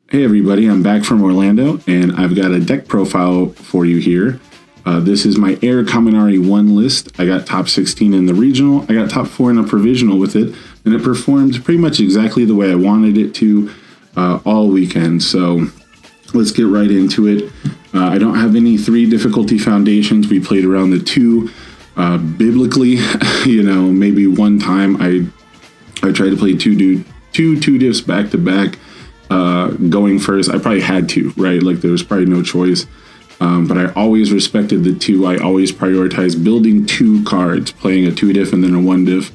Hey everybody, I'm back from Orlando, and I've got a deck profile for you here. This is my Air Kaminari 1 list. I got top 16 in the regional, I got top 4 in a provisional with it, and it performed pretty much exactly the way I wanted it to all weekend. So let's get right into it. I don't have any 3 difficulty foundations. We played around the 2. Biblically, maybe one time I tried to play two diffs back to back. Going first, I probably had to, right? Like there was probably no choice. But I always respected the 2. I always prioritized building 2 cards, playing a 2 diff and then a 1 diff,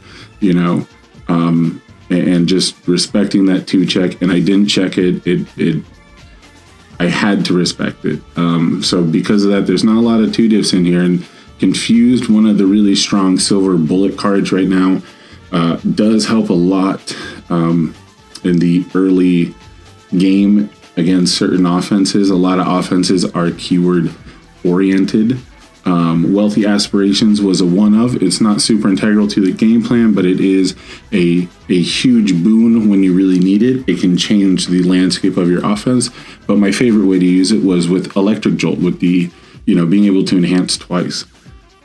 and just respecting that 2 check. And I didn't check it. I had to respect it. So because of that, there's not a lot of 2 diffs in here. And Confused, one of the really strong silver bullet cards right now, does help a lot in the early game against certain offenses. A lot of offenses are keyword oriented. Wealthy Aspirations was a one of. It's not super integral to the game plan, but it is a huge boon when you really need it. It can change the landscape of your offense. But my favorite way to use it was with Electric Jolt, with the being able to enhance twice.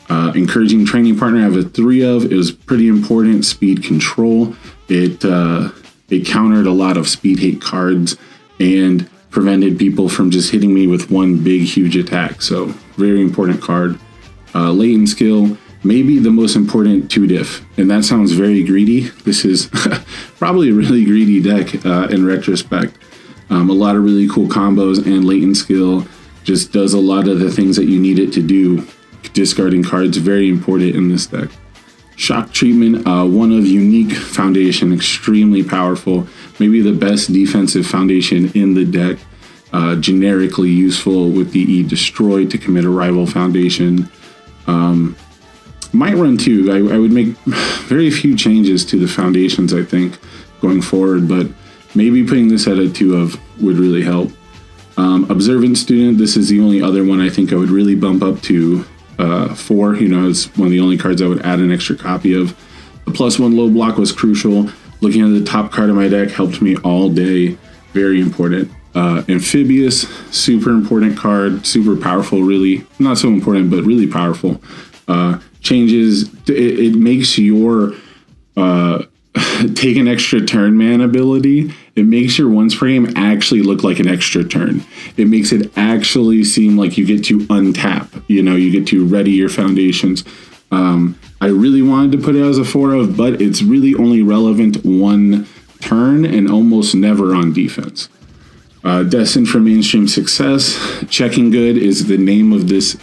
Encouraging Training Partner, I have a 3 of. It was pretty important. Speed Control. It countered a lot of speed hate cards and prevented people from just hitting me with one big huge attack. So very important card. Latent Skill, maybe the most important 2 diff, and that sounds very greedy. This is probably a really greedy deck in retrospect. A lot of really cool combos, and Latent Skill just does a lot of the things that you need it to do. Discarding cards, very important in this deck. Shock Treatment, one of Unique Foundation, extremely powerful, maybe the best defensive foundation in the deck. Generically useful with the E Destroy to commit a rival foundation. Might run 2. I would make very few changes to the foundations, I think, going forward, but maybe putting this at a 2 of would really help. Observant Student, this is the only other one I think I would really bump up to 4. It's one of the only cards I would add an extra copy of. The +1 low block was crucial. Looking at the top card of my deck helped me all day. Very important. Amphibious, super important card, super powerful, really. Not so important, but really powerful. Changes, it makes your take an extra turn man ability. It makes your once per game actually look like an extra turn. It makes it actually seem like you get to untap, you get to ready your foundations. I really wanted to put it as a 4 of, but it's really only relevant 1 turn and almost never on defense. Destined for mainstream success. Checking Good is the name of this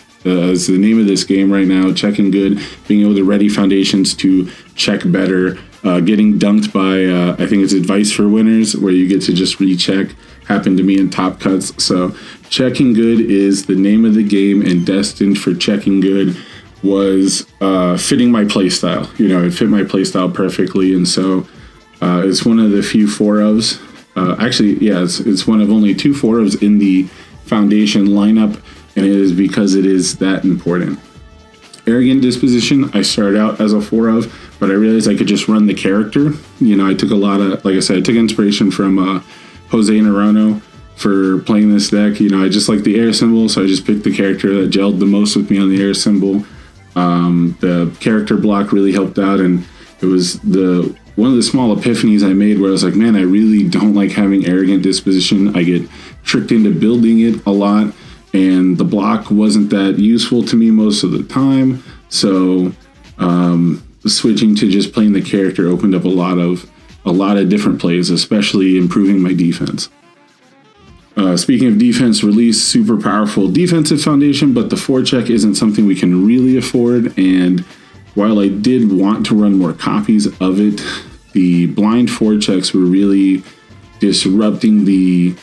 game right now. Checking Good, being able to ready foundations to check better. Getting dunked by, I think it's Advice for Winners, where you get to just recheck. Happened to me in Top Cuts. So Checking Good is the name of the game, and Destined for Checking Good was fitting my playstyle. It fit my playstyle perfectly, and so it's one of the few 4 ofs. It's one of only 2 4 ofs in the foundation lineup, and it is because it is that important. Arrogant Disposition, I started out as a 4 of, but I realized I could just run the character. I took a lot of, like I said, I took inspiration from Jose Naranjo for playing this deck. I just like the air symbol, so I just picked the character that gelled the most with me on the air symbol. The character block really helped out, and it was one of the small epiphanies I made where I was like, man, I really don't like having Arrogant Disposition. I get tricked into building it a lot, and the block wasn't that useful to me most of the time. So switching to just playing the character opened up a lot of different plays, especially improving my defense. Speaking of defense, Release, super powerful defensive foundation, but the 4-check isn't something we can really afford. And while I did want to run more copies of it, the blind 4-checks were really disrupting the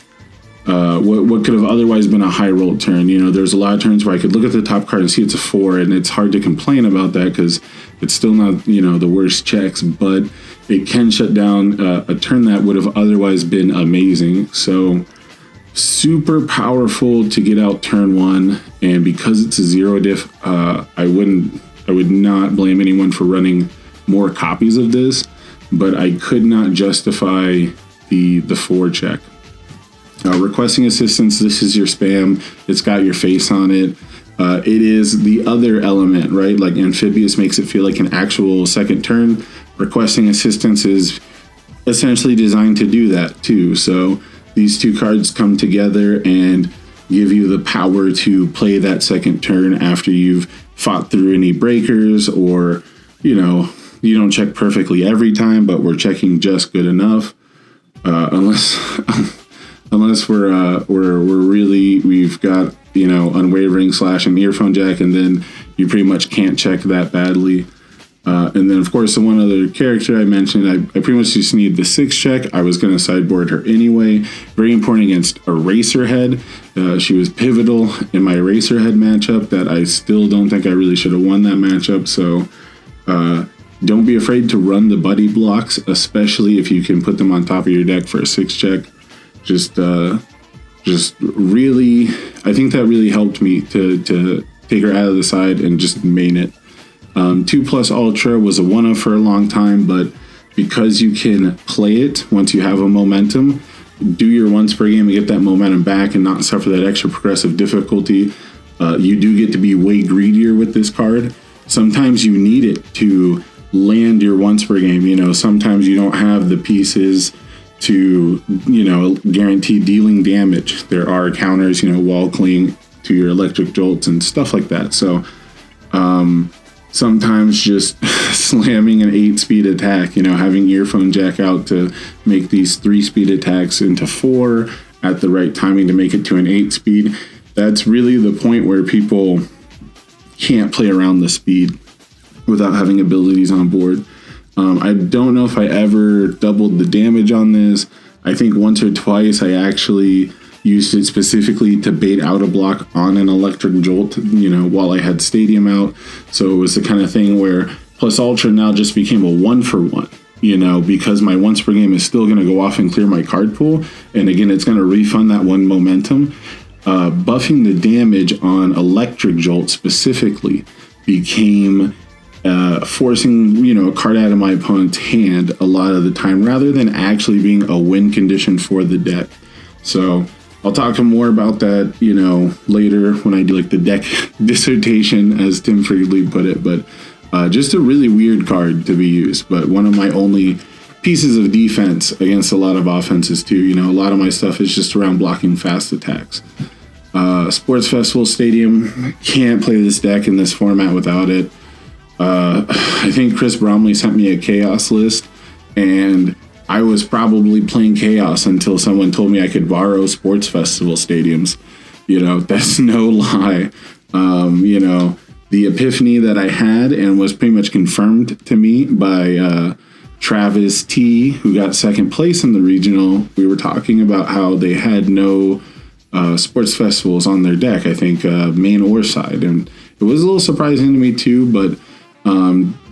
what could have otherwise been a high roll turn. There's a lot of turns where I could look at the top card and see it's a 4, and it's hard to complain about that because it's still not the worst checks, but it can shut down a turn that would have otherwise been amazing. So super powerful to get out turn 1, and because it's a 0 diff, I would not blame anyone for running more copies of this, but I could not justify the 4 check. Requesting assistance, this is your spam. It's got your face on it. It is the other element, right? Like amphibious makes it feel like an actual second turn. Requesting assistance is essentially designed to do that too. So these 2 cards come together and give you the power to play that second turn after you've fought through any breakers, or, you know, you don't check perfectly every time, but we're checking just good enough. Unless we've got, you know, unwavering slash and earphone jack, and then you pretty much can't check that badly. And then, of course, the one other character I mentioned, I pretty much just need the 6 check. I was going to sideboard her anyway. Very important against Eraserhead. She was pivotal in my Eraserhead matchup that I still don't think I really should have won that matchup. So don't be afraid to run the buddy blocks, especially if you can put them on top of your deck for a 6 check. Just really, I think that really helped me to take her out of the side and just main it. 2+ Ultra was a 1-of for a long time, but because you can play it once you have a momentum, do your once per game and get that momentum back and not suffer that extra progressive difficulty. You do get to be way greedier with this card. Sometimes you need it to land your once per game. You know, sometimes you don't have the pieces to, you know, guarantee dealing damage. There are counters, you know, wall cling to your electric jolts and stuff like that. So sometimes just slamming an 8-speed attack, you know, having earphone jack out to make these 3-speed attacks into 4 at the right timing to make it to an 8-speed. That's really the point where people can't play around the speed without having abilities on board. I don't know if I ever doubled the damage on this. I think once or twice I actually used it specifically to bait out a block on an electric jolt, you know, while I had Stadium out. So it was the kind of thing where plus Ultra now just became a 1-for-1, you know, because my once per game is still going to go off and clear my card pool. And again, it's going to refund that 1 momentum. Buffing the damage on electric jolt specifically became forcing, you know, a card out of my opponent's hand a lot of the time, rather than actually being a win condition for the deck. So I'll talk more about that, you know, later when I do like the deck dissertation, as Tim Friedley put it. But just a really weird card to be used, but one of my only pieces of defense against a lot of offenses too. You know, a lot of my stuff is just around blocking fast attacks. Sports Festival Stadium, can't play this deck in this format without it. I think Chris Bromley sent me a Chaos list, and I was probably playing Chaos until someone told me I could borrow Sports Festival Stadiums. You know, that's no lie. You know, the epiphany that I had and was pretty much confirmed to me by Travis T, who got 2nd place in the regional. We were talking about how they had no sports festivals on their deck, I think main or side, and it was a little surprising to me too, but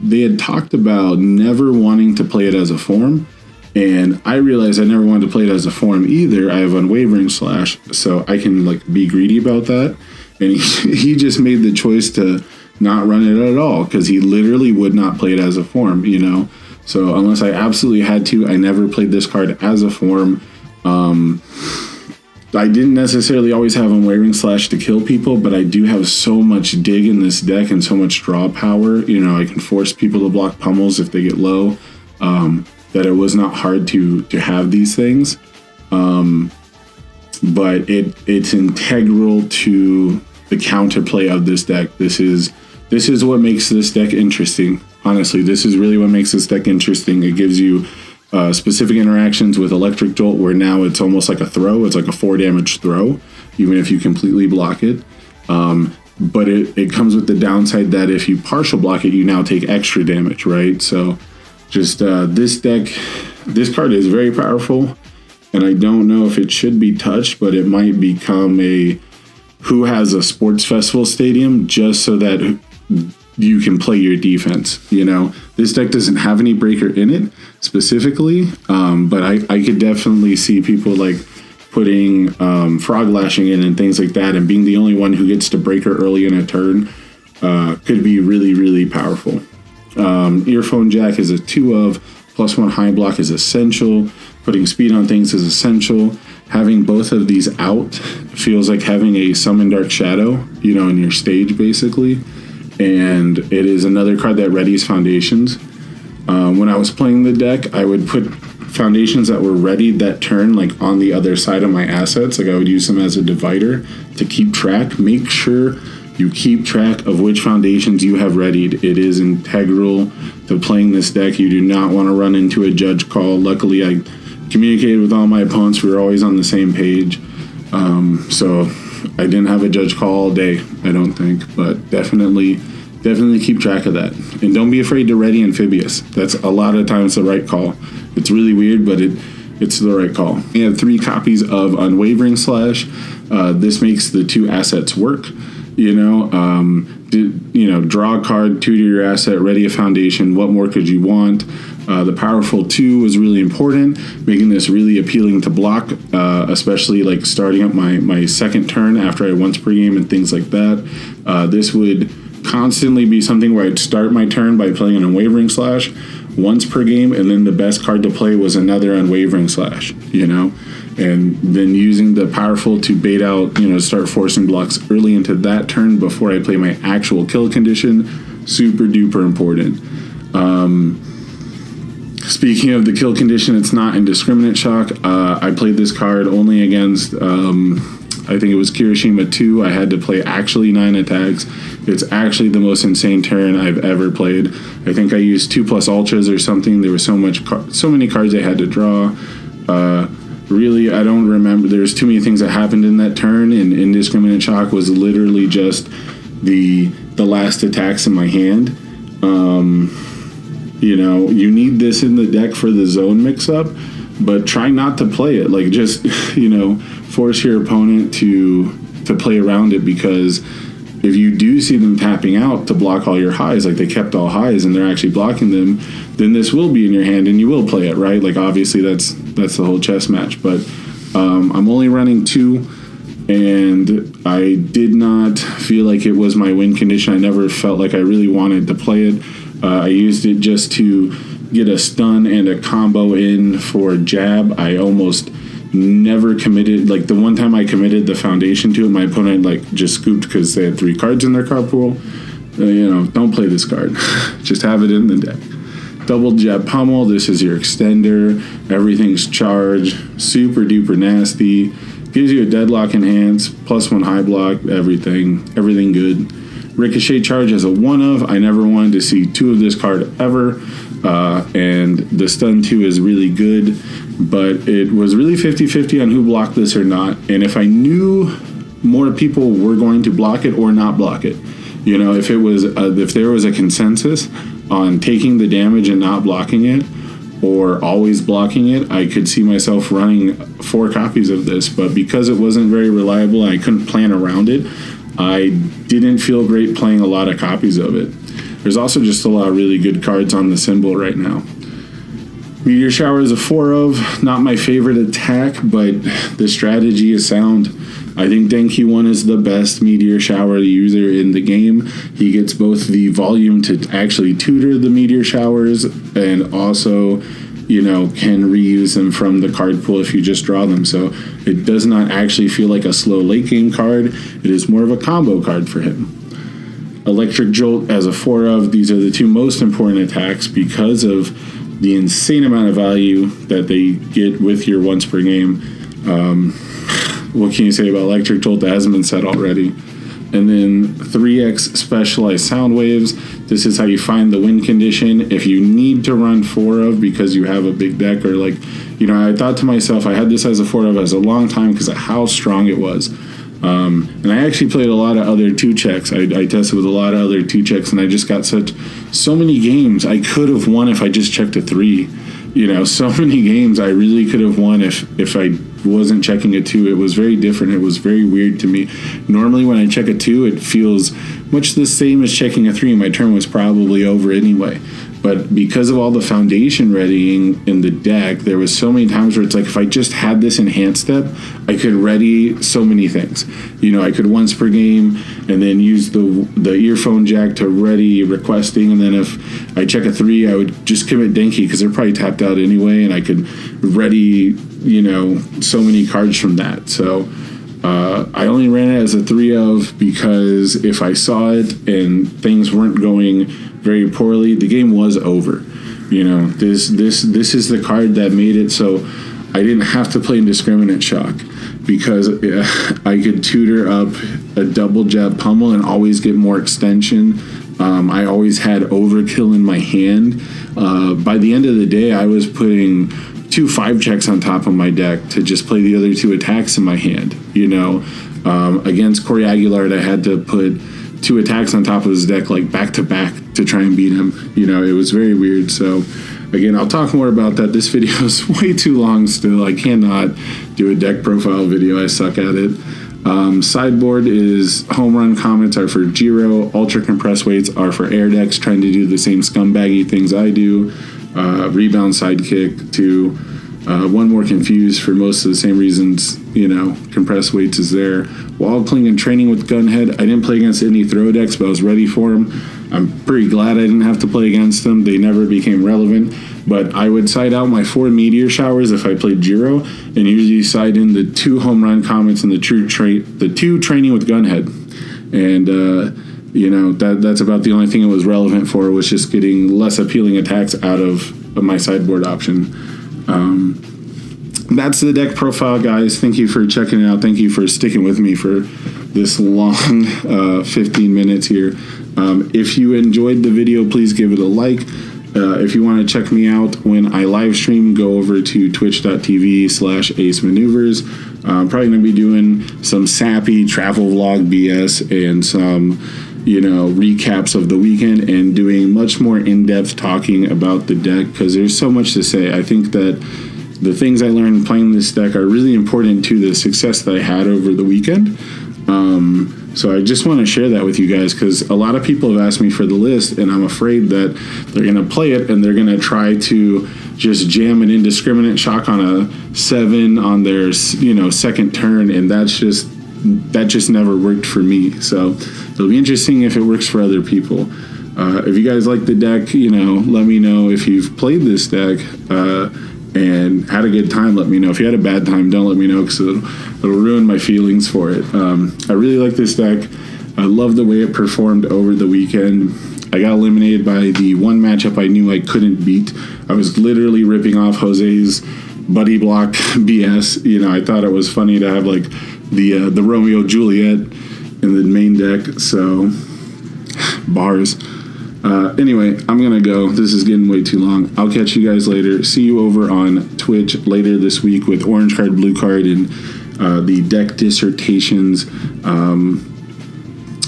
they had talked about never wanting to play it as a form, and I realized I never wanted to play it as a form either. I have unwavering slash, so I can like be greedy about that, and he just made the choice to not run it at all because he literally would not play it as a form, you know. So unless I absolutely had to, I never played this card as a form. I didn't necessarily always have unwavering slash to kill people, but I do have so much dig in this deck and so much draw power. You know, I can force people to block pummels if they get low, that it was not hard to have these things. But it's integral to the counterplay of this deck. This is what makes this deck interesting. Honestly, this is really what makes this deck interesting. It gives you specific interactions with Electric Jolt, where now it's almost like a throw. It's like a 4 damage throw, even if you completely block it. But it comes with the downside that if you partial block it, you now take extra damage, right? So just this deck, this card is very powerful, and I don't know if it should be touched, but it might become a who has a sports festival stadium just so that you can play your defense. You know, this deck doesn't have any breaker in it specifically, but I could definitely see people like putting frog lashing in and things like that, and being the only one who gets to breaker early in a turn could be really, really powerful. Earphone Jack is a 2 of +1 high block is essential. Putting speed on things is essential. Having both of these out feels like having a Summon Dark Shadow, in your stage, basically. And it is another card that readies foundations. When I was playing the deck, I would put foundations that were readied that turn, like on the other side of my assets. Like I would use them as a divider to keep track. Make sure you keep track of which foundations you have readied. It is integral to playing this deck. You do not want to run into a judge call. Luckily, I communicated with all my opponents. We were always on the same page. So I didn't have a judge call all day, I don't think. But definitely keep track of that. And don't be afraid to ready Amphibious. That's a lot of times the right call. It's really weird, but it's the right call. We have 3 copies of Unwavering Slash. This makes the 2 assets work. Draw a card, tutor your asset, ready a foundation. What more could you want? The powerful 2 was really important, making this really appealing to block, especially like starting up my second turn after I once per game and things like that. This would constantly be something where I'd start my turn by playing an Unwavering Slash once per game, and then the best card to play was another Unwavering Slash, and then using the powerful to bait out, start forcing blocks early into that turn before I play my actual kill condition. Super duper important. Speaking of the kill condition, it's not Indiscriminate Shock. I played this card only against, I think it was Kirishima 2. I had to play actually 9 attacks. It's actually the most insane turn I've ever played. I think I used 2+ Ultras or something. There was so many cards I had to draw. Really, I don't remember. There's too many things that happened in that turn, and Indiscriminate Shock was literally just the last attacks in my hand. You need this in the deck for the zone mix-up, but try not to play it. Like, just, force your opponent to play around it, because if you do see them tapping out to block all your highs, like they kept all highs and they're actually blocking them, then this will be in your hand and you will play it, right? Like, obviously that's the whole chess match. But I'm only running 2, and I did not feel like it was my win condition. I never felt like I really wanted to play it. I used it just to get a stun and a combo in for jab. I almost never committed. Like, the one time I committed the foundation to it, my opponent just scooped because they had 3 cards in their card pool. Don't play this card. Just have it in the deck. Double Jab Pummel. This is your extender. Everything's charged. Super duper nasty. Gives you a deadlock enhance, +1 high block. Everything good. Ricochet Charge as a 1-of. I never wanted to see 2 of this card ever. And the stun 2 is really good, but it was really 50-50 on who blocked this or not. And if I knew more people were going to block it or not block it, if there was a consensus on taking the damage and not blocking it, or always blocking it, I could see myself running 4 copies of this. But because it wasn't very reliable and I couldn't plan around it, I didn't feel great playing a lot of copies of it. There's also just a lot of really good cards on the symbol right now. Meteor Shower is a 4-of. Not my favorite attack, but the strategy is sound. I think Denki1 is the best Meteor Shower user in the game. He gets both the volume to actually tutor the Meteor Showers, and also, can reuse them from the card pool if you just draw them. So it does not actually feel like a slow late game card. It is more of a combo card for him. Electric Jolt as a 4-of. These are the 2 most important attacks because of the insane amount of value that they get with your once per game. What can you say about Electric Jolt that hasn't been said already? And then 3x Specialized Sound Waves. This is how you find the win condition. If you need to run 4-of because you have a big deck, or I thought to myself, I had this as a 4-of as a long time because of how strong it was. And I actually played a lot of other 2-checks. I tested with a lot of other 2-checks, and I just got so many games I could have won if I just checked a 3. So many games I really could have won if I wasn't checking a 2. It was very different. It was very weird to me. Normally when I check a 2, it feels much the same as checking a 3. My turn was probably over anyway. But because of all the foundation readying in the deck, there was so many times where it's like, if I just had this enhanced step, I could ready so many things. I could once per game and then use the earphone jack to ready requesting, and then if I check a 3, I would just commit Denki because they're probably tapped out anyway, and I could ready so many cards from that. So I only ran it as a 3 of because if I saw it and things weren't going very poorly, the game was over. This is the card that made it so I didn't have to play Indiscriminate Shock, because I could tutor up a double jab pummel and always get more extension. I always had overkill in my hand. By the end of the day, I was putting 2 5-checks on top of my deck to just play the other 2 attacks in my hand. Against Corey Aguilar, I had to put 2 attacks on top of his deck, like back to back, to try and beat him. It was very weird. So again, I'll talk more about that. This video is way too long still. I cannot do a deck profile video. I suck at it. Sideboard is home run comments are for Giro. Ultra compressed weights are for air decks trying to do the same scumbaggy things I do. Rebound sidekick to one more confused for most of the same reasons. Compressed weights is there. Wall Cling and Training with Gunhead. I didn't play against any throw decks, but I was ready for them. I'm pretty glad I didn't have to play against them. They never became relevant. But I would side out my 4 Meteor Showers if I played Giro, and usually side in the 2 home run comments and the 2 Training with Gunhead. And that's about the only thing it was relevant for, was just getting less appealing attacks out of my sideboard option. That's the deck profile, guys. Thank you for checking it out. Thank you for sticking with me for this long 15 minutes here. If you enjoyed the video, please give it a like. If you want to check me out when I live stream, go over to twitch.tv/Ace Maneuvers. I'm probably going to be doing some sappy travel vlog BS and some recaps of the weekend, and doing much more in-depth talking about the deck, because there's so much to say. I think that the things I learned playing this deck are really important to the success that I had over the weekend. So I just want to share that with you guys, because a lot of people have asked me for the list, and I'm afraid that they're going to play it and they're going to try to just jam an Indiscriminate Shock on a 7 on their second turn, and that just never worked for me. So it'll be interesting if it works for other people. If you guys like the deck, let me know. If you've played this deck and had a good time, let me know. If you had a bad time, don't let me know, because it'll ruin my feelings for it. I really like this deck. I love the way it performed over the weekend. I got eliminated by the one matchup I knew I couldn't beat. I was literally ripping off Jose's buddy block BS. I thought it was funny to have like the Romeo Juliet in the main deck. So bars. Anyway, I'm going to go. This is getting way too long. I'll catch you guys later. See you over on Twitch later this week with Orange Card, Blue Card, and the deck dissertations.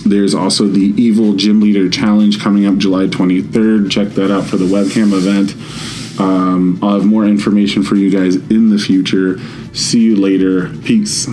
There's also the Evil Gym Leader Challenge coming up July 23rd. Check that out for the webcam event. I'll have more information for you guys in the future. See you later. Peace.